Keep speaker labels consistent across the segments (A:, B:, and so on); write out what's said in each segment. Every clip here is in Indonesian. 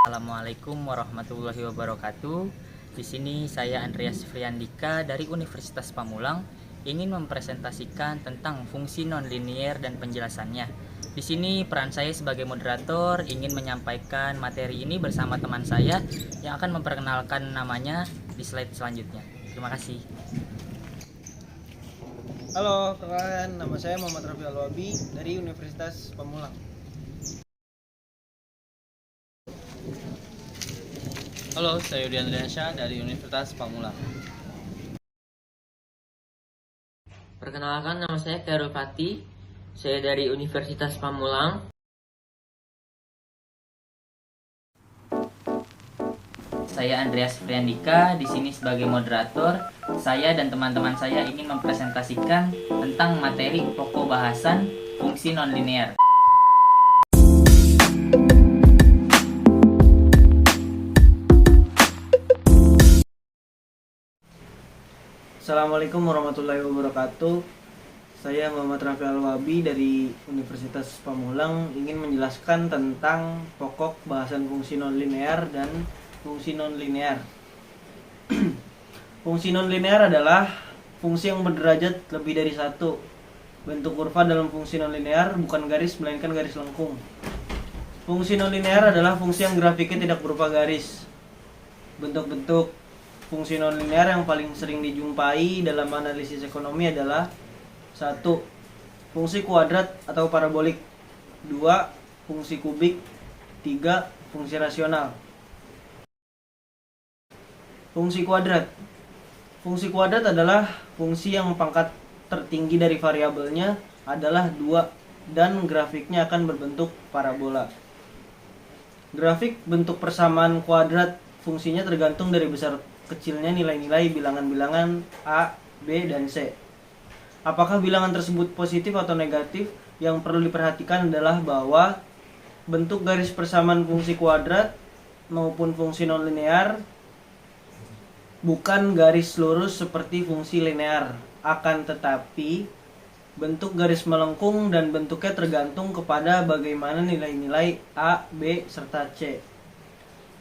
A: Assalamualaikum warahmatullahi wabarakatuh. Di sini saya Andreas Friandika dari Universitas Pamulang ingin mempresentasikan tentang fungsi nonlinier dan penjelasannya. Di sini peran saya sebagai moderator ingin menyampaikan materi ini bersama teman saya yang akan memperkenalkan namanya di slide selanjutnya. Terima kasih.
B: Halo, perkenalkan nama saya Muhammad Rafi Alwabi dari Universitas Pamulang.
C: Halo, saya Yudi Andriansyah dari Universitas Pamulang.
D: Perkenalkan, nama saya Khairul Fatih. Saya dari Universitas Pamulang.
A: Saya Andreas Friandika di sini sebagai moderator. Saya dan teman-teman saya ingin mempresentasikan tentang materi pokok bahasan fungsi nonlinear.
B: Assalamualaikum warahmatullahi wabarakatuh. Saya Muhammad Rafi Alwabi dari Universitas Pamulang ingin menjelaskan tentang pokok bahasan fungsi nonlinear dan fungsi nonlinear. Fungsi nonlinear adalah fungsi yang berderajat lebih dari satu. Bentuk kurva dalam fungsi nonlinear bukan garis melainkan garis lengkung. Fungsi nonlinear adalah fungsi yang grafiknya tidak berupa garis. Bentuk-bentuk fungsi nonlinear yang paling sering dijumpai dalam analisis ekonomi adalah 1. Fungsi kuadrat atau parabolik. 2. Fungsi kubik. 3. Fungsi rasional. Fungsi kuadrat. Fungsi kuadrat adalah fungsi yang pangkat tertinggi dari variabelnya adalah 2 dan grafiknya akan berbentuk parabola. Grafik bentuk persamaan kuadrat fungsinya tergantung dari besar kecilnya nilai-nilai bilangan-bilangan A, B, dan C. Apakah bilangan tersebut positif atau negatif? Yang perlu diperhatikan adalah bahwa bentuk garis persamaan fungsi kuadrat maupun fungsi nonlinear bukan garis lurus seperti fungsi linear, akan tetapi bentuk garis melengkung dan bentuknya tergantung kepada bagaimana nilai-nilai A, B, serta C.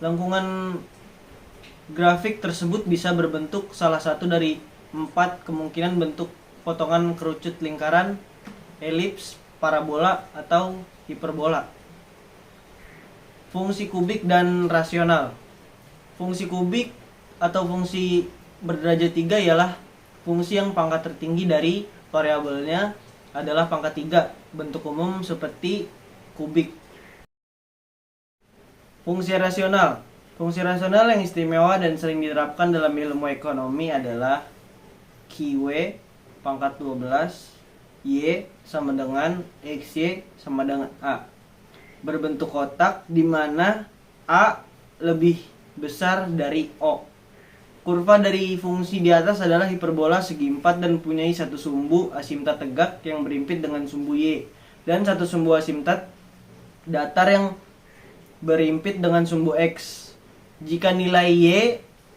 B: Lengkungan grafik tersebut bisa berbentuk salah satu dari 4 kemungkinan bentuk potongan kerucut lingkaran, elips, parabola, atau hiperbola. Fungsi kubik dan rasional. Fungsi kubik atau fungsi berderajat 3 ialah fungsi yang pangkat tertinggi dari variabelnya adalah pangkat 3, bentuk umum seperti kubik. Fungsi rasional. Fungsi rasional yang istimewa dan sering diterapkan dalam ilmu ekonomi adalah QW pangkat 12, Y sama dengan XY sama dengan A. Berbentuk kotak di mana A lebih besar dari O. Kurva dari fungsi di atas adalah hiperbola segi 4 dan mempunyai satu sumbu asimtat tegak yang berimpit dengan sumbu Y dan satu sumbu asimtat datar yang berimpit dengan sumbu X. Jika nilai Y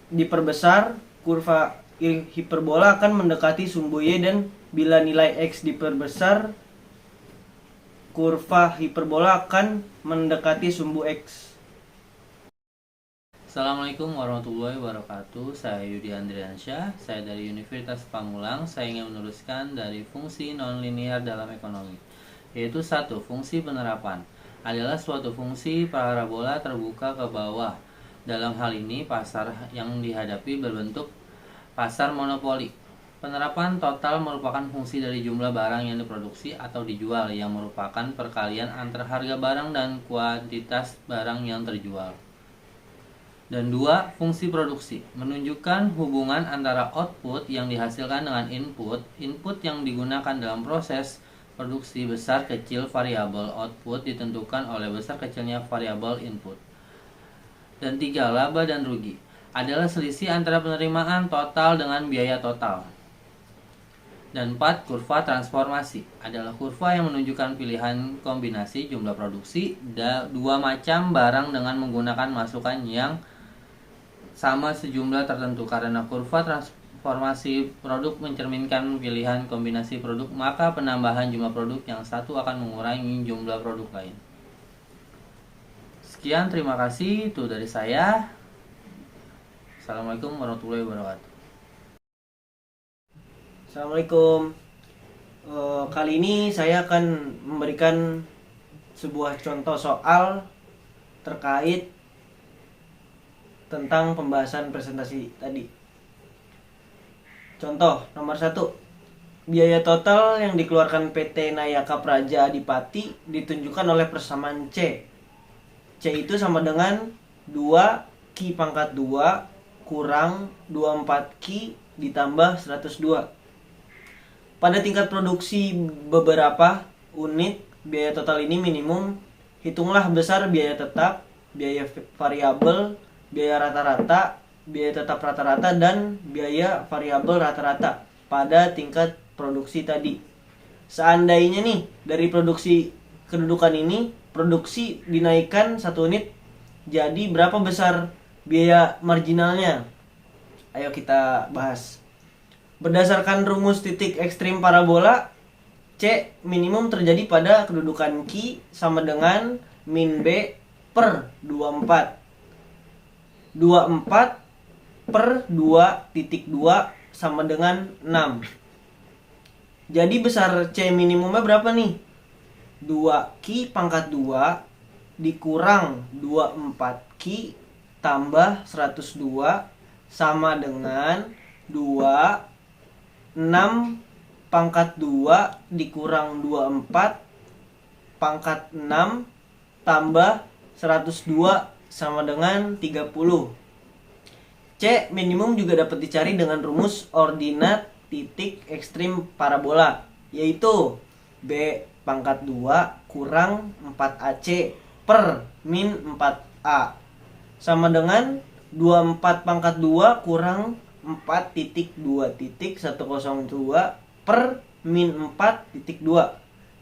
B: diperbesar, kurva hiperbola akan mendekati sumbu Y, dan bila nilai X diperbesar, kurva hiperbola akan mendekati sumbu X.
C: Assalamualaikum warahmatullahi wabarakatuh. Saya Yudi Andriansyah, saya dari Universitas Pamulang. Saya ingin meneruskan dari fungsi nonlinear dalam ekonomi, yaitu 1. Fungsi penerapan adalah suatu fungsi parabola terbuka ke bawah. Dalam hal ini, pasar yang dihadapi berbentuk pasar monopoli. Penerapan total merupakan fungsi dari jumlah barang yang diproduksi atau dijual, yang merupakan perkalian antara harga barang dan kuantitas barang yang terjual. Dan 2. Fungsi produksi menunjukkan hubungan antara output yang dihasilkan dengan input yang digunakan dalam proses produksi. Besar kecil variabel output ditentukan oleh besar kecilnya variabel input. Dan 3. Laba dan rugi adalah selisih antara penerimaan total dengan biaya total. Dan 4. Kurva transformasi adalah kurva yang menunjukkan pilihan kombinasi jumlah produksi dua macam barang dengan menggunakan masukan yang sama sejumlah tertentu. Karena kurva formasi produk mencerminkan pilihan kombinasi produk, maka penambahan jumlah produk yang satu akan mengurangi jumlah produk lain. Sekian, terima kasih. Itu dari saya. Assalamualaikum warahmatullahi wabarakatuh.
B: Assalamualaikum. Kali ini saya akan memberikan sebuah contoh soal terkait tentang pembahasan presentasi tadi. Contoh nomor 1. Biaya total yang dikeluarkan PT Nayaka Praja Adipati ditunjukkan oleh persamaan C. C itu sama dengan 2 Ki pangkat 2 kurang 24 Ki ditambah 102. Pada tingkat produksi beberapa unit, biaya total ini minimum. Hitunglah besar biaya tetap, biaya variabel, biaya rata-rata, biaya tetap rata-rata, dan biaya variabel rata-rata pada tingkat produksi tadi. Seandainya nih dari produksi kedudukan ini, produksi dinaikkan 1 unit, jadi berapa besar biaya marginalnya? Ayo kita bahas. Berdasarkan rumus titik ekstrim parabola, C minimum terjadi pada kedudukan Q sama dengan min B per 24. 24 per 2.2 sama dengan 6. Jadi besar C minimumnya berapa nih? 2Q pangkat 2 dikurang 24Q tambah 102 sama dengan 6 pangkat 2 dikurang 24 pangkat 6 tambah 102 sama dengan 30. C minimum juga dapat dicari dengan rumus ordinat titik ekstrim parabola, yaitu B pangkat 2 kurang 4AC per min 4A sama dengan 24 pangkat 2 kurang 4.2.102 per min 4.2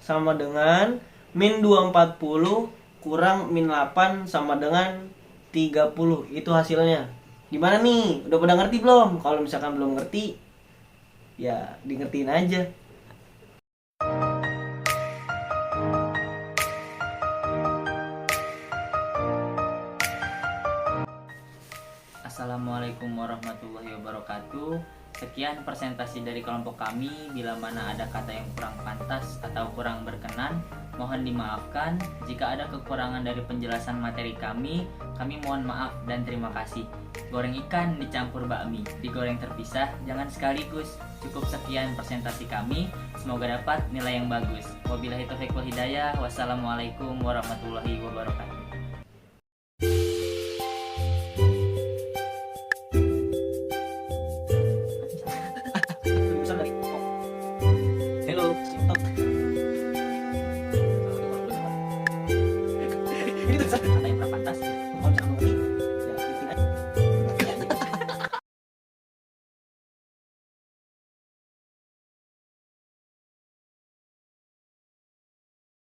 B: sama dengan min 240 kurang min 8 sama dengan 30. Itu hasilnya. Gimana nih? Udah pada ngerti belum? Kalau misalkan belum ngerti, ya dingertiin aja.
A: Assalamualaikum warahmatullahi wabarakatuh. Sekian presentasi dari kelompok kami. Bila mana ada kata yang kurang pantas atau kurang berkenan, mohon dimaafkan. Jika ada kekurangan dari penjelasan materi kami mohon maaf dan terima kasih. Goreng ikan dicampur bakmi, digoreng terpisah, jangan sekaligus. Cukup sekian presentasi kami. Semoga dapat nilai yang bagus. Wabillahi taufiq wal hidayah. Wassalamualaikum warahmatullahi wabarakatuh.